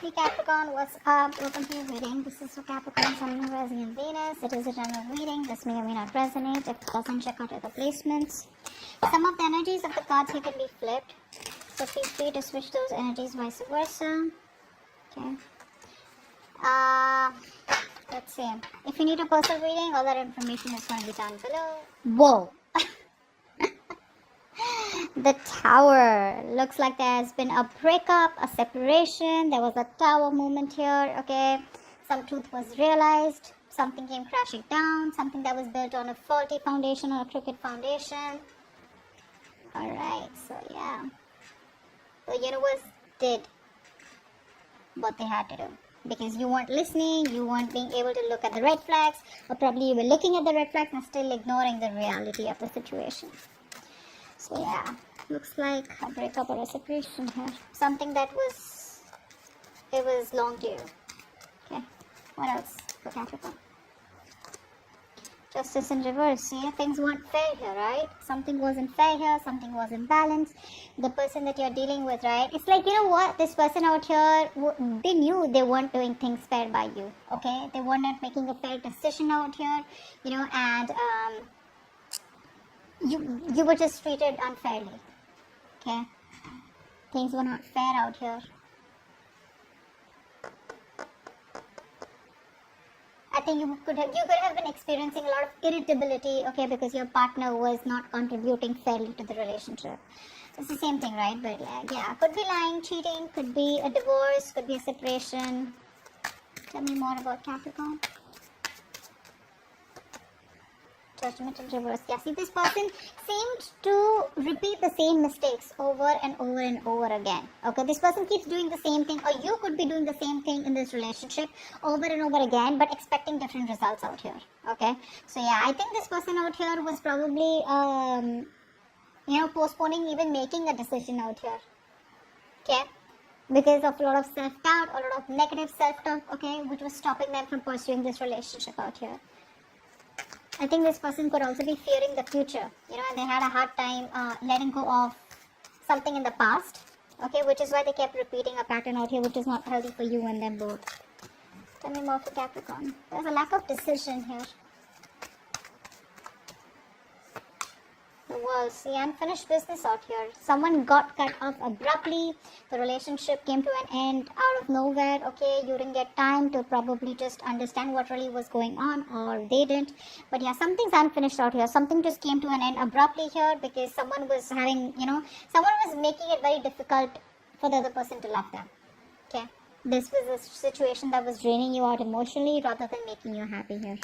The Capricorn, what's up? Welcome to your reading. This is for Capricorn, Sun, Moon, Rising, and Venus. It is a general reading. This may or may not resonate. If it doesn't, check out other placements. Some of the energies of the cards here can be flipped, so feel free to switch those energies, vice versa. Okay. Let's see. If you need a personal reading, all that information is going to be down below. Whoa! The Tower. Looks like there has been a breakup, a separation. There was a tower moment here, okay? Some truth was realized. Something came crashing down. Something that was built on a faulty foundation or a crooked foundation. Alright, so yeah. The universe did what they had to do. Because you weren't listening, you weren't being able to look at the red flags, or probably you were looking at the red flags and still ignoring the reality of the situation. So yeah, looks like a breakup or a separation here. Something that was long due. Okay, what else for Capricorn? Justice in reverse. Yeah, things weren't fair here, right? Something wasn't fair here, something wasn't balanced. The person that you're dealing with, right? It's like, you know what? This person out here, they knew they weren't doing things fair by you, okay? They were not making a fair decision out here, you know, and you were just treated unfairly, okay? Things were not fair out here. I think you could have been experiencing a lot of irritability, okay, because your partner was not contributing fairly to the relationship. It's the same thing, right? But yeah, could be lying, cheating, could be a divorce, could be a separation. Tell me more about Capricorn. Judgment in reverse. Yeah, see, this person seemed to repeat the same mistakes over and over and over again. Okay, this person keeps doing the same thing, or you could be doing the same thing in this relationship over and over again, but expecting different results out here. Okay, so yeah, I think this person out here was probably, you know, postponing even making a decision out here. Okay, because of a lot of self-doubt, a lot of negative self-talk, okay, which was stopping them from pursuing this relationship out here. I think this person could also be fearing the future, you know, and they had a hard time letting go of something in the past, okay, which is why they kept repeating a pattern out here, which is not healthy for you and them both. Tell me more for Capricorn. There's a lack of decision here. The World. See, unfinished business out here. Someone got cut off abruptly. The relationship came to an end out of nowhere. Okay, you didn't get time to probably just understand what really was going on, or they didn't. But yeah, something's unfinished out here. Something just came to an end abruptly here because someone was having, you know, someone was making it very difficult for the other person to love them. Okay, this was a situation that was draining you out emotionally rather than making you happy here.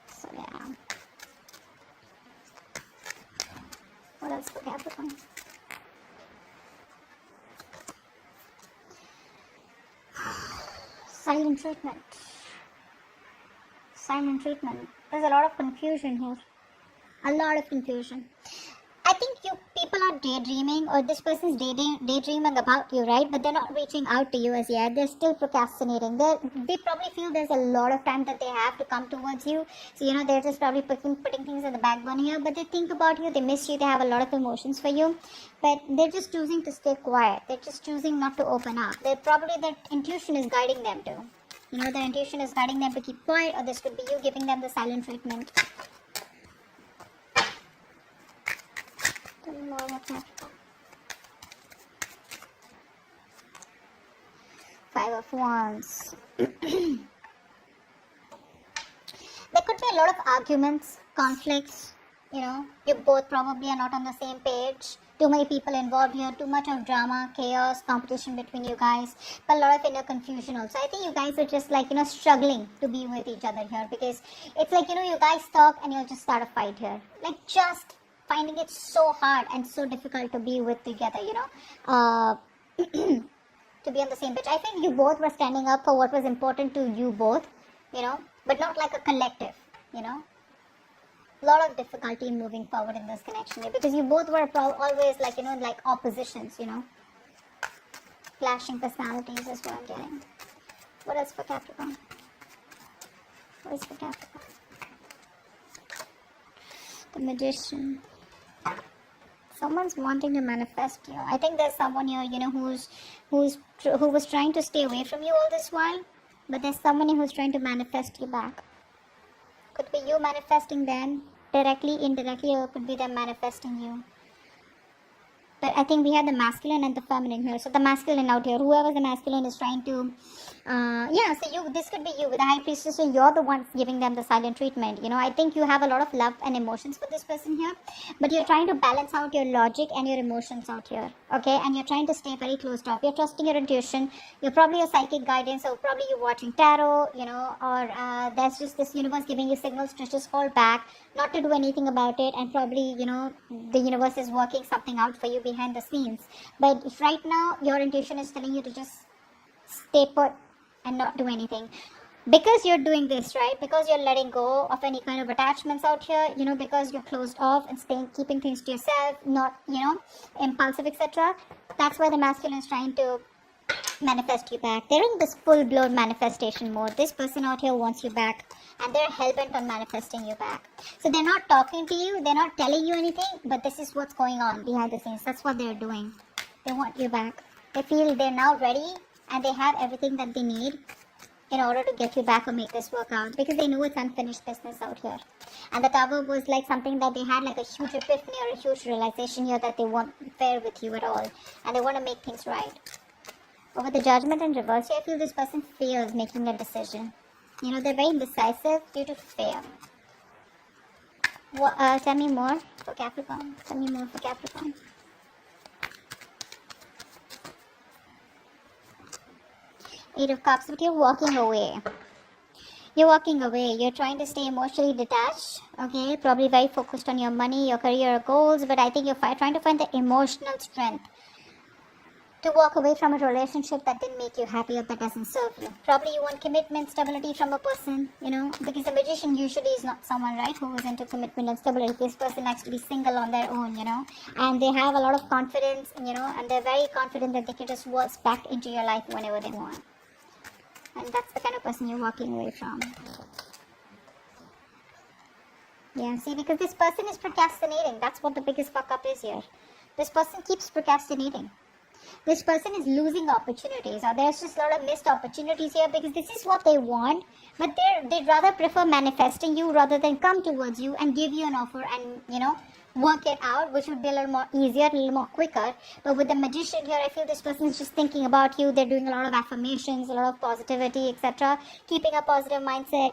So yeah. What else for Capricorn? Silent treatment. Silent treatment. There's a lot of confusion here. A lot of confusion. I think you people are daydreaming, or this person's daydreaming about you, right? But they're not reaching out to you as yet. They're still procrastinating. They probably feel there's a lot of time that they have to come towards you. So, you know, they're just probably putting things in the backbone here. But they think about you. They miss you. They have a lot of emotions for you. But they're just choosing to stay quiet. They're just choosing not to open up. Their intuition is guiding them to. You know, their intuition is guiding them to keep quiet, or this could be you giving them the silent treatment. More about Capricorn. Five of Wands. There could be a lot of arguments, conflicts. You know, you both probably are not on the same page. Too many people involved here, too much of drama, chaos, competition between you guys, but a lot of inner confusion also. I think you guys are just like, you know, struggling to be with each other here, because it's like, you know, you guys talk and you'll just start a fight here. Like, just finding it so hard and so difficult to be with together, you know, to be on the same page. I think you both were standing up for what was important to you both, you know, but not like a collective, you know. A lot of difficulty in moving forward in this connection here, because you both were always like, you know, like oppositions, you know. Clashing personalities is what I'm getting. What else for Capricorn? What is for Capricorn? The Magician. Someone's wanting to manifest you. I think there's someone here, who was trying to stay away from you all this while, but there's someone who's trying to manifest you back. Could be you manifesting them directly, indirectly, or it could be them manifesting you. But I think we have the masculine and the feminine here. So the masculine out here, whoever the masculine is trying to, this could be you with the high priestess. So you're the ones giving them the silent treatment. I think you have a lot of love and emotions for this person here, but you're trying to balance out your logic and your emotions out here. Okay, and you're trying to stay very closed off. You're trusting your intuition. You're probably a psychic guidance, so probably you're watching tarot, or there's just this universe giving you signals to just hold back, not to do anything about it, and probably, the universe is working something out for you behind the scenes. But if right now your intuition is telling you to just stay put and not do anything, because you're doing this, right? Because you're letting go of any kind of attachments out here, because you're closed off and keeping things to yourself, not, impulsive, etc. That's why the masculine is trying to manifest you back. They're in this full-blown manifestation mode. This person out here wants you back, and they're hell-bent on manifesting you back. So they're not talking to you, they're not telling you anything, but this is what's going on behind the scenes. That's what they're doing. They want you back. They feel they're now ready, and they have everything that they need in order to get you back or make this work out, because they know it's unfinished business out here. And the Tower was like something that they had like a huge epiphany or a huge realization here that they won't fare with you at all, and they want to make things right. Over the Judgment in reverse, I feel this person fears making a decision. They're very indecisive due to fear. Tell me more for Capricorn. Tell me more for Capricorn. Eight of Cups, but you're walking away. You're walking away. You're trying to stay emotionally detached. Okay, probably very focused on your money, your career goals, but I think you're trying to find the emotional strength to walk away from a relationship that didn't make you happy or that doesn't serve you. Probably you want commitment, stability from a person, because the magician usually is not someone, right, who is into commitment and stability. This person likes to be single on their own, and they have a lot of confidence, and they're very confident that they can just waltz back into your life whenever they want. And that's the kind of person you're walking away from. Yeah, see, because this person is procrastinating. That's what the biggest fuck up is here. This person keeps procrastinating. This person is losing opportunities, or there's just a lot of missed opportunities here, because this is what they want, but they'd rather prefer manifesting you rather than come towards you and give you an offer and, work it out, which would be a little more easier, a little more quicker. But with the magician here, I feel this person is just thinking about you. They're doing a lot of affirmations, a lot of positivity, etc. Keeping a positive mindset,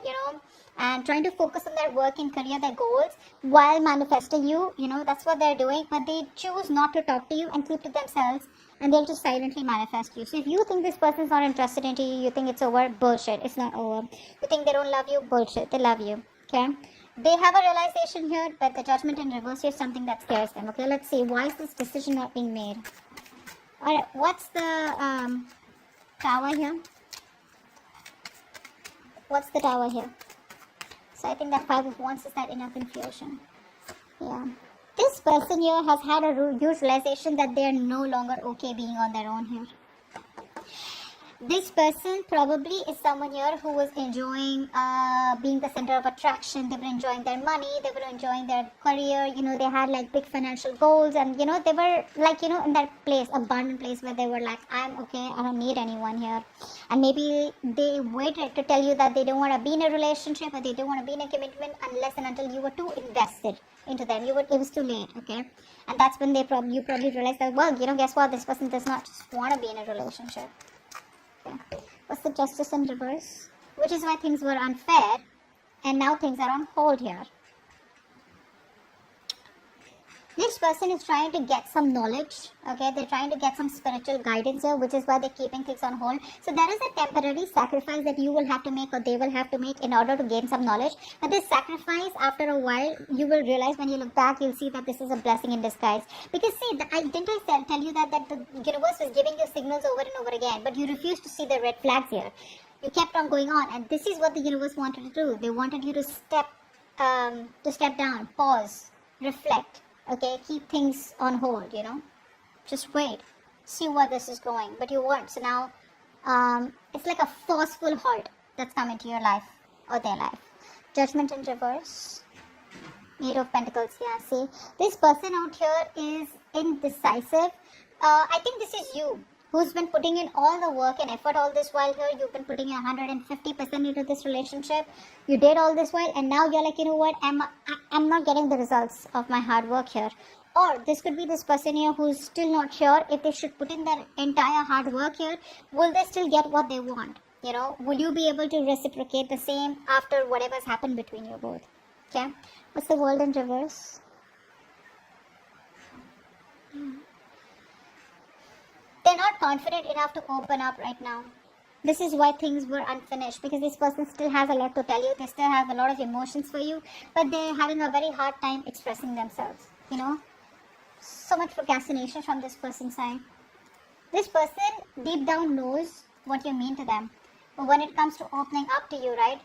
and trying to focus on their work and career, their goals, while manifesting you. That's what they're doing. But they choose not to talk to you and keep to themselves, and they'll just silently manifest you. So if you think this person's not interested in you, you think it's over, bullshit. It's not over. You think they don't love you, bullshit. They love you. Okay? They have a realization here, but the Judgment in reverse is something that scares them. Okay, let's see. Why is this decision not being made? Alright, what's the Tower here? What's the Tower here? So I think that 5 of Wands is that inner confusion. Yeah. This person here has had a huge realization that they are no longer okay being on their own here. This person probably is someone here who was enjoying being the center of attraction. They were enjoying their money, they were enjoying their career, they had like big financial goals, and they were like, in that place, abundant place where they were like, I'm okay, I don't need anyone here. And maybe they waited to tell you that they don't want to be in a relationship, or they don't want to be in a commitment unless and until you were too invested into them. It was too late, okay? And that's when you probably realized that, well, guess what, this person does not just want to be in a relationship. Okay. What's the Justice in reverse? Which is why things were unfair, and now things are on hold here. This person is trying to get some knowledge, okay? They're trying to get some spiritual guidance here, which is why they're keeping things on hold. So there is a temporary sacrifice that you will have to make, or they will have to make, in order to gain some knowledge. But this sacrifice, after a while, you will realize, when you look back, you'll see that this is a blessing in disguise. Because see, didn't I tell you that the universe was giving you signals over and over again, but you refused to see the red flags here. You kept on going on, and this is what the universe wanted to do. They wanted you to step down, pause, reflect. Okay, keep things on hold, Just wait. See where this is going. But you weren't. So now, it's like a forceful halt that's come into your life, or their life. Judgment in reverse. Eight of Pentacles, yeah, see. This person out here is indecisive. I think this is you who's been putting in all the work and effort all this while here. You've been putting in 150% into this relationship. You did all this while, and now you're like, you know what, I'm not getting the results of my hard work here. Or this could be this person here who's still not sure if they should put in their entire hard work here. Will they still get what they want? You know, will you be able to reciprocate the same after whatever's happened between you both? Okay, what's the world in reverse? They're not confident enough to open up right now. This is why things were unfinished, because this person still has a lot to tell you. They still have a lot of emotions for you, but they're having a very hard time expressing themselves, you know. So much procrastination from this person's side. This person deep down knows what you mean to them, but when it comes to opening up to you, right,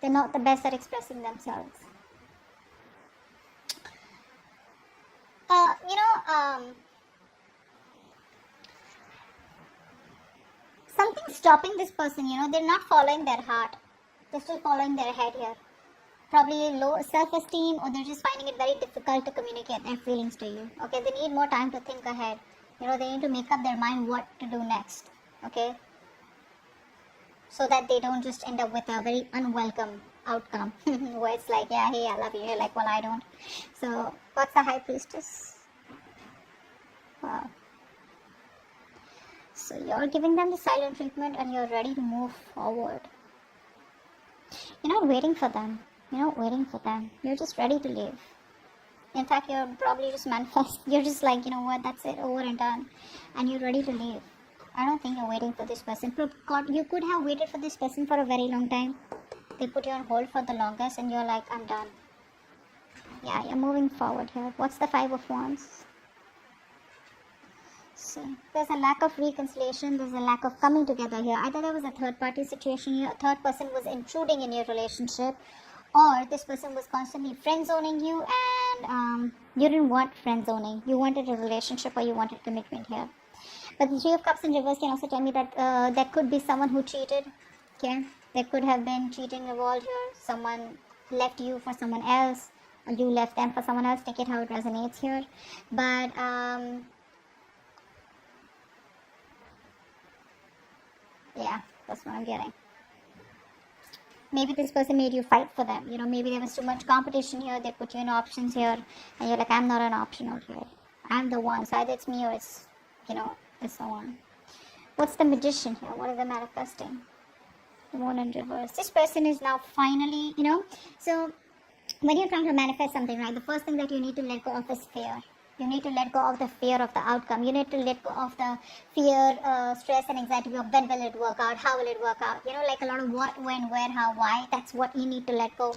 they're not the best at expressing themselves. Something's stopping this person, you know. They're not following their heart. They're still following their head here. Probably low self-esteem, or they're just finding it very difficult to communicate their feelings to you. Okay, they need more time to think ahead. You know, they need to make up their mind what to do next. Okay, so that they don't just end up with a very unwelcome outcome where it's like, yeah, hey, I love you. You're like, well, I don't. So, what's the High Priestess? Wow. So you're giving them the silent treatment and you're ready to move forward. You're not waiting for them. You're not waiting for them. You're just ready to leave. In fact, you're probably just manifest. You're just like, you know what, that's it, over and done. And you're ready to leave. I don't think you're waiting for this person. God, you could have waited for this person for a very long time. They put you on hold for the longest and you're like, I'm done. Yeah, you're moving forward here. What's the Five of Wands? See, there's a lack of reconciliation, there's a lack of coming together here. Either there was a third party situation here, a third person was intruding in your relationship, or this person was constantly friend zoning you and you didn't want friend zoning. You wanted a relationship or you wanted commitment here. But the Three of Cups in reverse can also tell me that there could be someone who cheated. Okay, there could have been cheating involved here. Someone left you for someone else, or you left them for someone else. Take it how it resonates here. But yeah, that's what I'm getting. Maybe this person made you fight for them. You know, maybe there was too much competition here. They put you in options here. And you're like, I'm not an option out here. I'm the one. So either it's me or it's, you know, it's the one. What's the Magician here? What are they manifesting? The Moon in reverse. This person is now finally, you know. So when you're trying to manifest something, right, the first thing that you need to let go of is fear. You need to let go of the fear of the outcome. You need to let go of the fear, stress and anxiety of when will it work out, how will it work out. You know, like a lot of what, when, where, how, why. That's what you need to let go.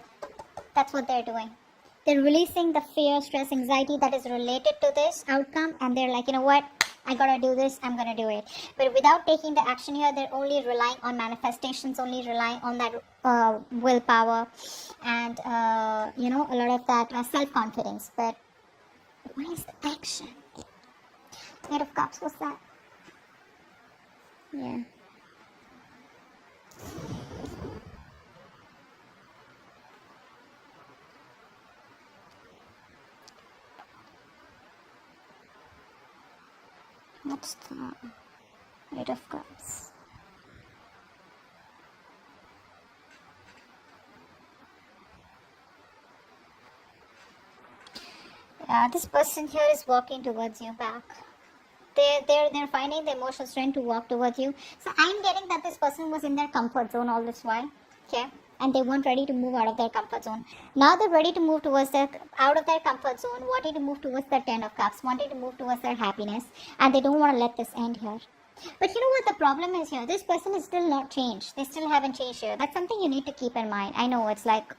That's what they're doing. They're releasing the fear, stress, anxiety that is related to this outcome. And they're like, you know what, I gotta do this, I'm gonna do it. But without taking the action here, they're only relying on manifestations, only relying on that willpower and, you know, a lot of that self-confidence. But what is the action? Eight of Cups, what's that? Yeah. What's the Eight of Cups? This person here is walking towards you back. They're finding the emotional strength to walk towards you. So I'm getting that this person was in their comfort zone all this while. Okay. And they weren't ready to move out of their comfort zone. Now they're ready to move towards out of their comfort zone, wanting to move towards their Ten of Cups, wanting to move towards their happiness, and they don't want to let this end here. But you know what the problem is here? This person is still not changed. They still haven't changed here. That's something you need to keep in mind. I know it's like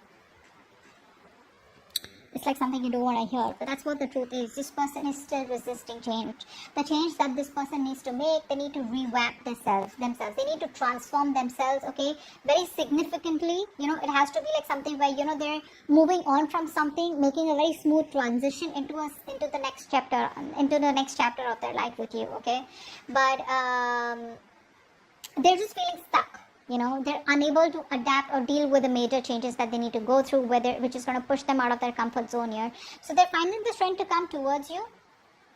something you don't want to hear, but that's what the truth is. This person is still resisting change. The change that this person needs to make, they need to revamp themselves. They need to transform themselves, okay, very significantly. You know, it has to be like something where, you know, they're moving on from something, making a very smooth transition into the next chapter, of their life with you, okay. But they're just feeling stuck. You know, they're unable to adapt or deal with the major changes that they need to go through, which is going to push them out of their comfort zone here. So they're finding the strength to come towards you,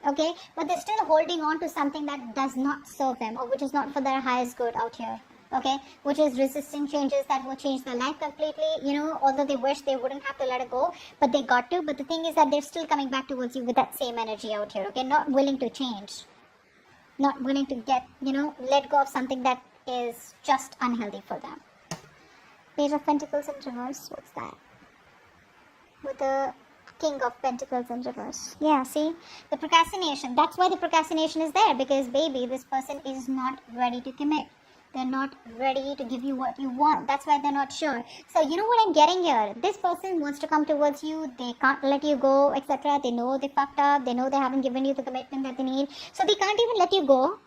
okay, but they're still holding on to something that does not serve them, or which is not for their highest good out here, okay, which is resisting changes that will change their life completely, you know, although they wish they wouldn't have to let it go, but they got to. But the thing is that they're still coming back towards you with that same energy out here, okay, not willing to change, not willing to get, you know, let go of something that is just unhealthy for them. Page of Pentacles in reverse. What's that? With the King of Pentacles in reverse. Yeah, see? The procrastination. That's why the procrastination is there. Because, baby, this person is not ready to commit. They're not ready to give you what you want. That's why they're not sure. So, you know what I'm getting here? This person wants to come towards you. They can't let you go, etc. They know they fucked up. They know they haven't given you the commitment that they need. So, they can't even let you go.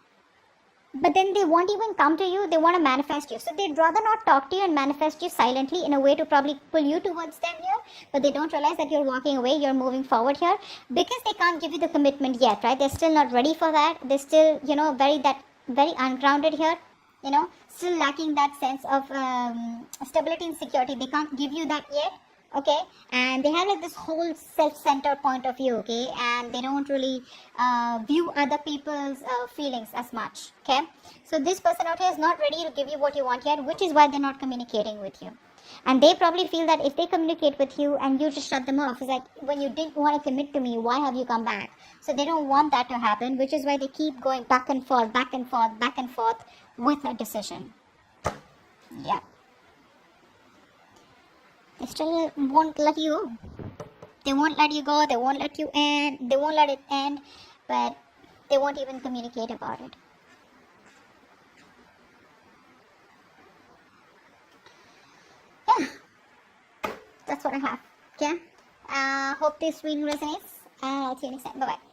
But then they won't even come to you. They want to manifest you. So they'd rather not talk to you and manifest you silently in a way to probably pull you towards them here. But they don't realize that you're walking away. You're moving forward here. Because they can't give you the commitment yet, right? They're still not ready for that. They're still, you know, very ungrounded here. You know, still lacking that sense of stability and security. They can't give you that yet. Okay, and they have like this whole self-centered point of view, okay, and they don't really view other people's feelings as much, okay. So this person out here is not ready to give you what you want yet, which is why they're not communicating with you. And they probably feel that if they communicate with you and you just shut them off, it's like, when you didn't want to commit to me, why have you come back? So they don't want that to happen, which is why they keep going back and forth, back and forth, back and forth with a decision. Yeah. They still won't let you go. They won't let you go. They won't let you end. They won't let it end. But they won't even communicate about it. Yeah. That's what I have. Okay. Hope this reading resonates. I'll see you next time. Bye-bye.